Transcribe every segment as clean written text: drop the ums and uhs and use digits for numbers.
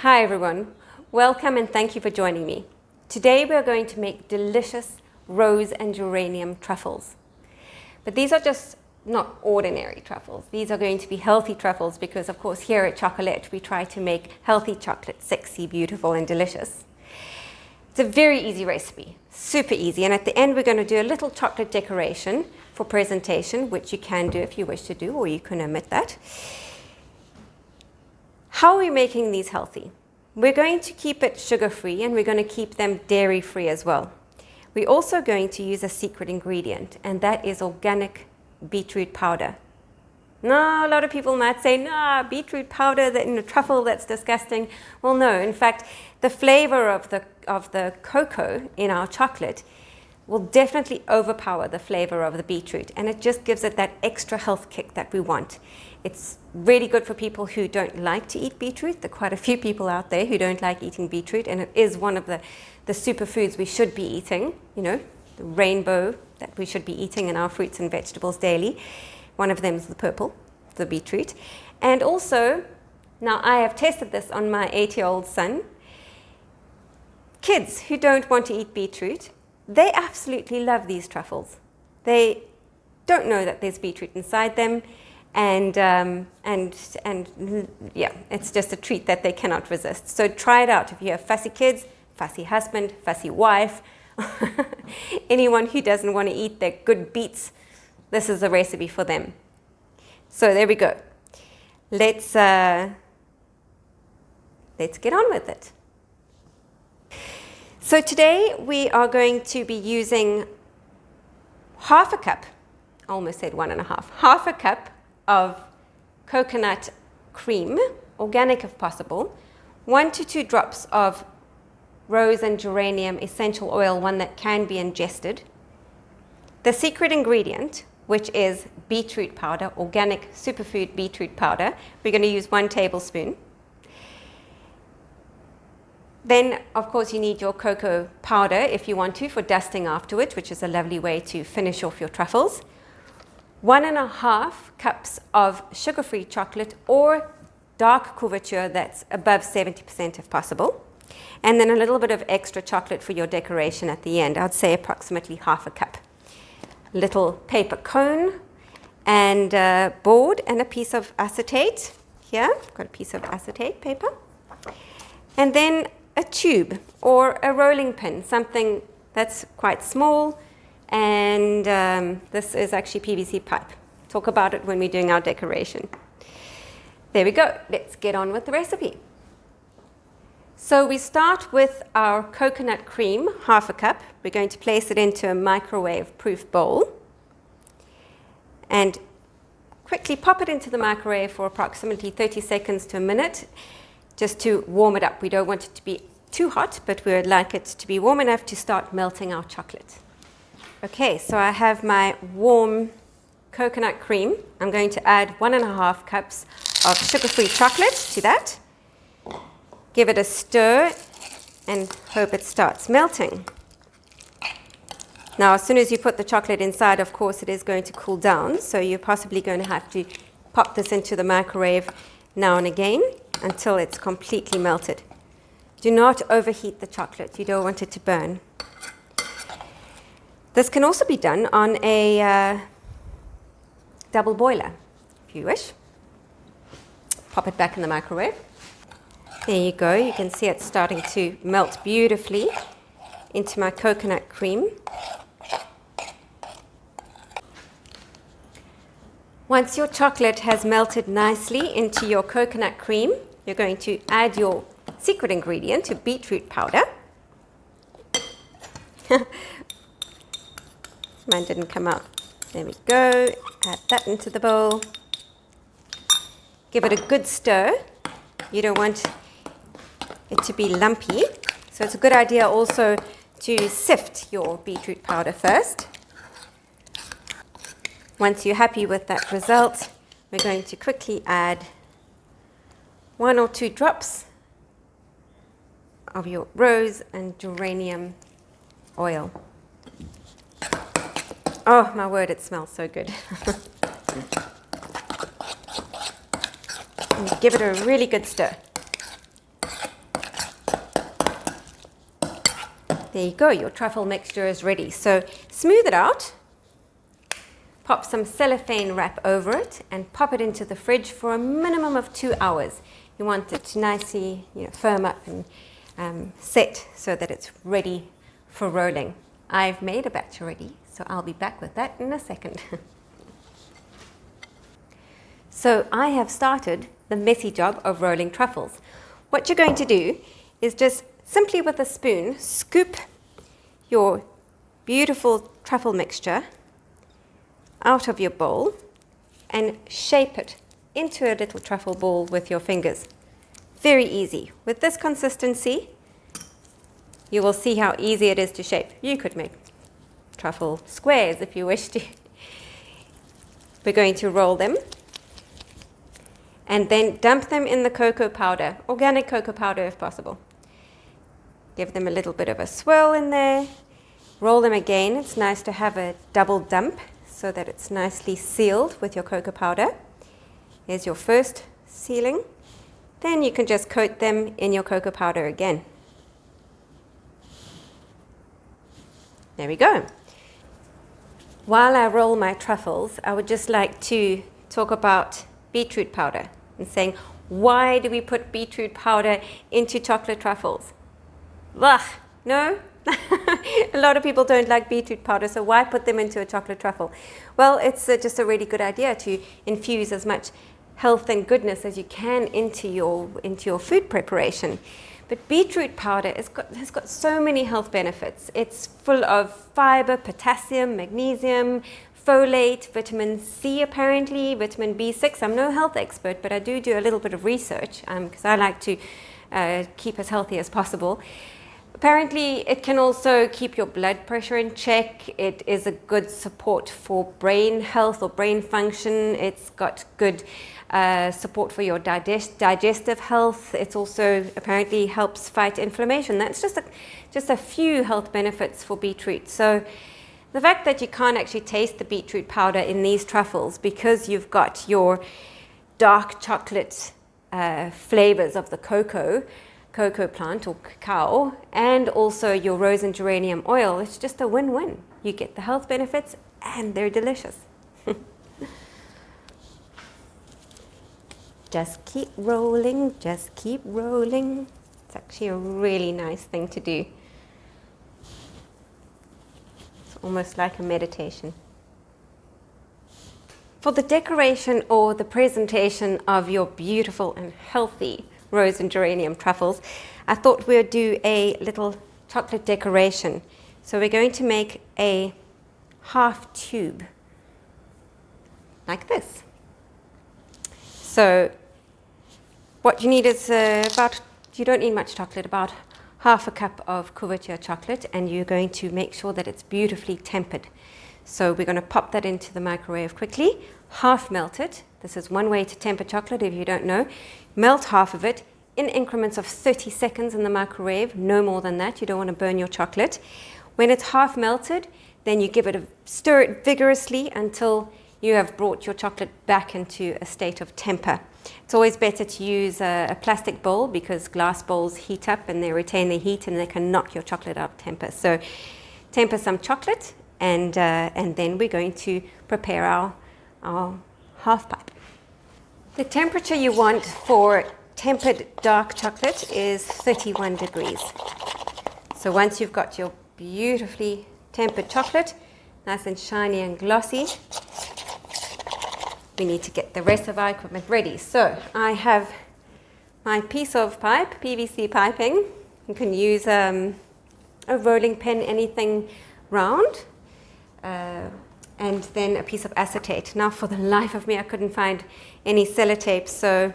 Hi everyone, welcome and thank you for joining me. Today we are going to make delicious rose and geranium truffles. But these are just not ordinary truffles. These are going to be healthy truffles because of course here at Chocolate we try to make healthy chocolate sexy, beautiful and delicious. It's a very easy recipe, super easy, and at the end we're going to do a little chocolate decoration for presentation, which you can do if you wish to do, or you can omit that. How are we making these healthy? We're going to keep it sugar-free and we're going to keep them dairy-free as well. We're also going to use a secret ingredient, and that is organic beetroot powder. Now, a lot of people might say, no, beetroot powder in a truffle, that's disgusting. Well, no, in fact, the flavor of the cocoa in our chocolate will definitely overpower the flavor of the beetroot, and it just gives it that extra health kick that we want. It's really good for people who don't like to eat beetroot. There are quite a few people out there who don't like eating beetroot, and it is one of the superfoods we should be eating, you know, the rainbow that we should be eating in our fruits and vegetables daily. One of them is the purple, the beetroot. And also, now I have tested this on my 8-year-old son. Kids who don't want to eat beetroot, they absolutely love these truffles. They don't know that there's beetroot inside them, and yeah, it's just a treat that they cannot resist. So try it out if you have fussy kids, fussy husband, fussy wife, anyone who doesn't want to eat their good beets. This is a recipe for them. So there we go. Let's get on with it. So today we are going to be using half a cup, I almost said 1.5, half a cup of coconut cream, organic if possible, 1 to 2 drops of rose and geranium essential oil, one that can be ingested, the secret ingredient, which is beetroot powder, organic superfood beetroot powder. We're going to use 1 tablespoon. Then, of course, you need your cocoa powder if you want to for dusting afterwards, which is a lovely way to finish off your truffles. 1.5 cups of sugar-free chocolate or dark couverture that's above 70% if possible. And then a little bit of extra chocolate for your decoration at the end. I'd say approximately half a cup. Little paper cone and a board and a piece of acetate. Here, I've got a piece of acetate paper. And then a tube or a rolling pin, something that's quite small. And this is actually PVC pipe. Talk about it when we're doing our decoration. There we go. Let's get on with the recipe. So we start with our coconut cream, half a cup. We're going to place it into a microwave-proof bowl and quickly pop it into the microwave for approximately 30 seconds to a minute, just to warm it up. We don't want it to be too hot, but we would like it to be warm enough to start melting our chocolate. Okay, so I have my warm coconut cream. I'm going to add 1.5 cups of sugar-free chocolate to that. Give it a stir and hope it starts melting. Now, as soon as you put the chocolate inside, of course, it is going to cool down. So you're possibly going to have to pop this into the microwave now and again until it's completely melted. Do not overheat the chocolate. You don't want it to burn. This can also be done on a double boiler, if you wish. Pop it back in the microwave. There you go. You can see it's starting to melt beautifully into my coconut cream. Once your chocolate has melted nicely into your coconut cream, you're going to add your secret ingredient, your beetroot powder. Mine didn't come out. There we go. Add that into the bowl. Give it a good stir. You don't want it to be lumpy. So it's a good idea also to sift your beetroot powder first. Once you're happy with that result, we're going to quickly add 1 or 2 drops of your rose and geranium oil. Oh, my word, it smells so good. And give it a really good stir. There you go, your truffle mixture is ready. So smooth it out, pop some cellophane wrap over it, and pop it into the fridge for a minimum of 2 hours. You want it to nicely, firm up and set so that it's ready for rolling. I've made a batch already, so I'll be back with that in a second. So I have started the messy job of rolling truffles. What you're going to do is just simply with a spoon, scoop your beautiful truffle mixture out of your bowl and shape it into a little truffle ball with your fingers. Very easy. With this consistency, you will see how easy it is to shape. You could make truffle squares if you wish to. We're going to roll them and then dump them in the cocoa powder, organic cocoa powder if possible. Give them a little bit of a swirl in there. Roll them again. It's nice to have a double dump so that it's nicely sealed with your cocoa powder. Here's your first sealing. Then you can just coat them in your cocoa powder again. There we go. While I roll my truffles, I would just like to talk about beetroot powder and saying, why do we put beetroot powder into chocolate truffles? Ugh, no? A lot of people don't like beetroot powder, so why put them into a chocolate truffle? Well, it's just a really good idea to infuse as much health and goodness as you can into your food preparation. But beetroot powder has got so many health benefits. It's full of fiber, potassium, magnesium, folate, vitamin C apparently, vitamin B6. I'm no health expert, but I do a little bit of research because I like to keep as healthy as possible. Apparently, it can also keep your blood pressure in check. It is a good support for brain health or brain function. It's got good support for your digestive health. It also apparently helps fight inflammation. That's just a few health benefits for beetroot. So the fact that you can't actually taste the beetroot powder in these truffles because you've got your dark chocolate flavors of the cocoa plant or cacao, and also your rose and geranium oil, it's just a win-win. You get the health benefits and they're delicious. Just keep rolling, just keep rolling. It's actually a really nice thing to do. It's almost like a meditation. For the decoration or the presentation of your beautiful and healthy rose and geranium truffles, I thought we'd do a little chocolate decoration. So we're going to make a half tube like this. So what you need is you don't need much chocolate, about half a cup of couverture chocolate, and you're going to make sure that it's beautifully tempered. So we're going to pop that into the microwave quickly, half melt it. This is one way to temper chocolate if you don't know. Melt half of it in increments of 30 seconds in the microwave, no more than that. You don't want to burn your chocolate. When it's half melted, then you give it stir it vigorously until you have brought your chocolate back into a state of temper. It's always better to use a plastic bowl because glass bowls heat up and they retain the heat and they can knock your chocolate out of temper. So temper some chocolate and then we're going to prepare our half pipe. The temperature you want for tempered dark chocolate is 31 degrees. So once you've got your beautifully tempered chocolate, nice and shiny and glossy, we need to get the rest of our equipment ready. So I have my piece of pipe, PVC piping. You can use a rolling pin, anything round, and then a piece of acetate. Now for the life of me, I couldn't find any sellotape, so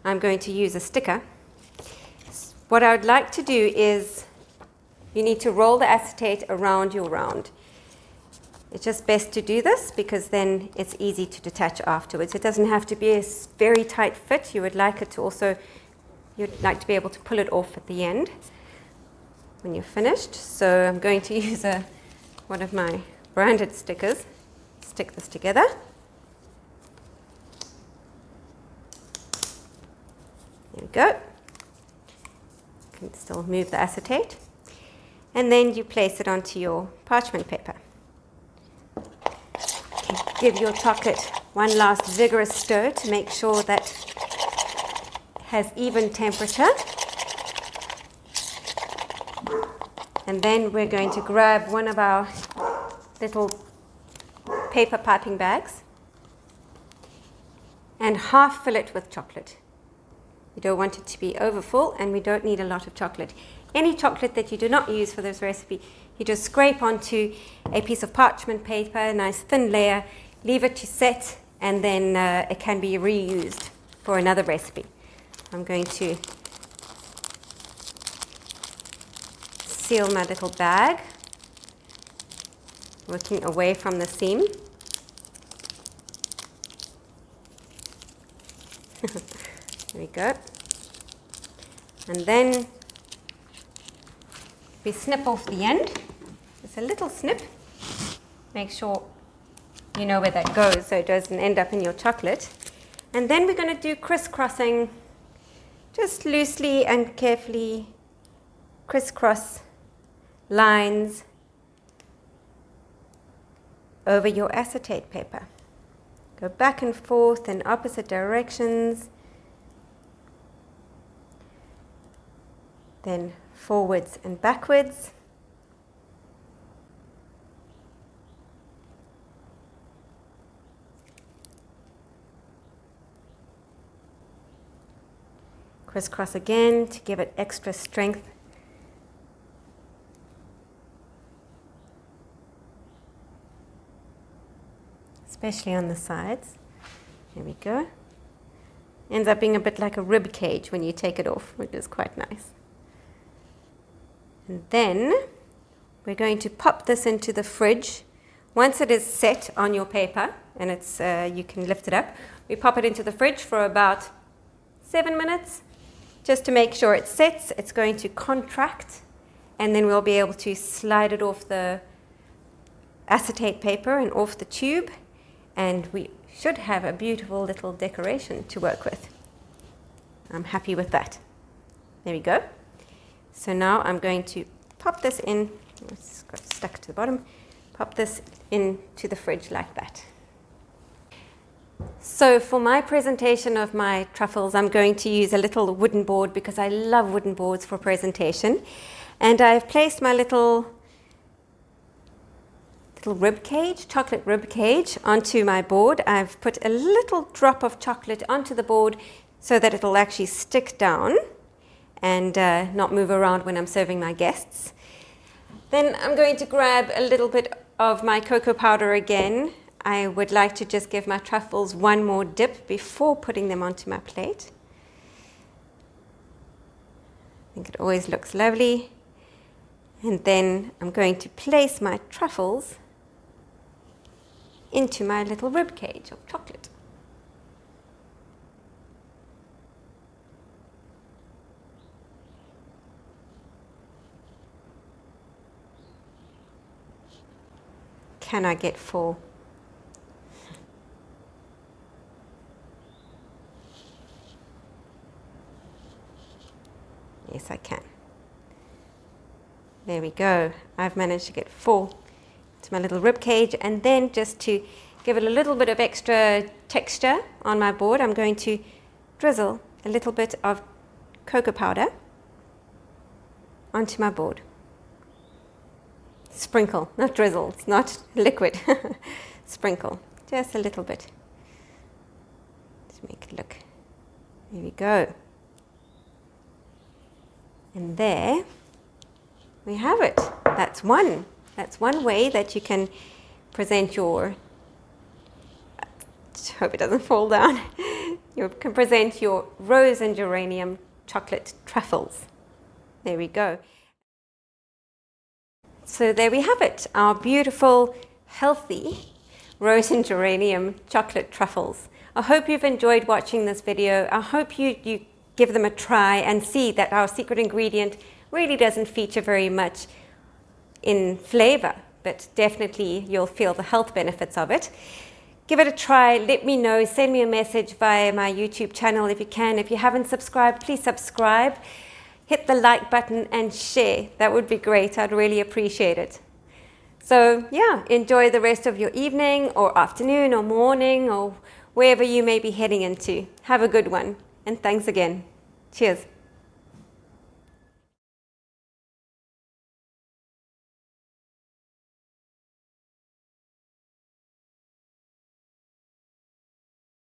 I'm going to use a sticker. What I would like to do is you need to roll the acetate around your round. It's just best to do this because then it's easy to detach afterwards. It doesn't have to be a very tight fit. You would like it to also, you'd like to be able to pull it off at the end when you're finished. So I'm going to use one of my branded stickers. Stick this together. There we go. You can still move the acetate. and then you place it onto your parchment paper. Give your chocolate one last vigorous stir to make sure that it has even temperature. And then we're going to grab one of our little paper piping bags and half fill it with chocolate. You don't want it to be overfull, and we don't need a lot of chocolate. Any chocolate that you do not use for this recipe, you just scrape onto a piece of parchment paper, a nice thin layer, leave it to set, and then it can be reused for another recipe. I'm going to seal my little bag, working away from the seam. There we go. And then we snip off the end. Just a little snip. Make sure you know where that goes so it doesn't end up in your chocolate. And then we're going to do crisscrossing, just loosely and carefully crisscross lines over your acetate paper. Go back and forth in opposite directions, then forwards and backwards. Crisscross again to give it extra strength. Especially on the sides. There we go. Ends up being a bit like a rib cage when you take it off, which is quite nice. And then we're going to pop this into the fridge. Once it is set on your paper, and it's you can lift it up, we pop it into the fridge for about 7 minutes, just to make sure it sets. It's going to contract, and then we'll be able to slide it off the acetate paper and off the tube, and we should have a beautiful little decoration to work with. I'm happy with that. There we go. So now I'm going to pop this in. It's got stuck to the bottom. Pop this into the fridge like that. So for my presentation of my truffles, I'm going to use a little wooden board because I love wooden boards for presentation. And I've placed my little rib cage, chocolate rib cage, onto my board. I've put a little drop of chocolate onto the board so that it'll actually stick down and not move around when I'm serving my guests. Then I'm going to grab a little bit of my cocoa powder again. I would like to just give my truffles one more dip before putting them onto my plate. I think it always looks lovely. And then I'm going to place my truffles into my little rib cage of chocolate. Can I get full? Yes, I can. There we go. I've managed to get 4 to my little rib cage, and then just to give it a little bit of extra texture on my board, I'm going to drizzle a little bit of cocoa powder onto my board. Sprinkle, not drizzle, it's not liquid. Sprinkle, just a little bit to make it look. There we go. And there we have it. That's one way that you can present your, I hope it doesn't fall down. You can present your rose and geranium chocolate truffles. There we go. So there we have it, our beautiful, healthy rose and geranium chocolate truffles. I hope you've enjoyed watching this video. I hope you give them a try and see that our secret ingredient really doesn't feature very much in flavor, but definitely you'll feel the health benefits of it. Give it a try, let me know, send me a message via my YouTube channel if you can. If you haven't subscribed, please subscribe. hit the like button and share. That would be great. I'd really appreciate it. So yeah, enjoy the rest of your evening or afternoon or morning or wherever you may be heading into. Have a good one, and thanks again. Cheers.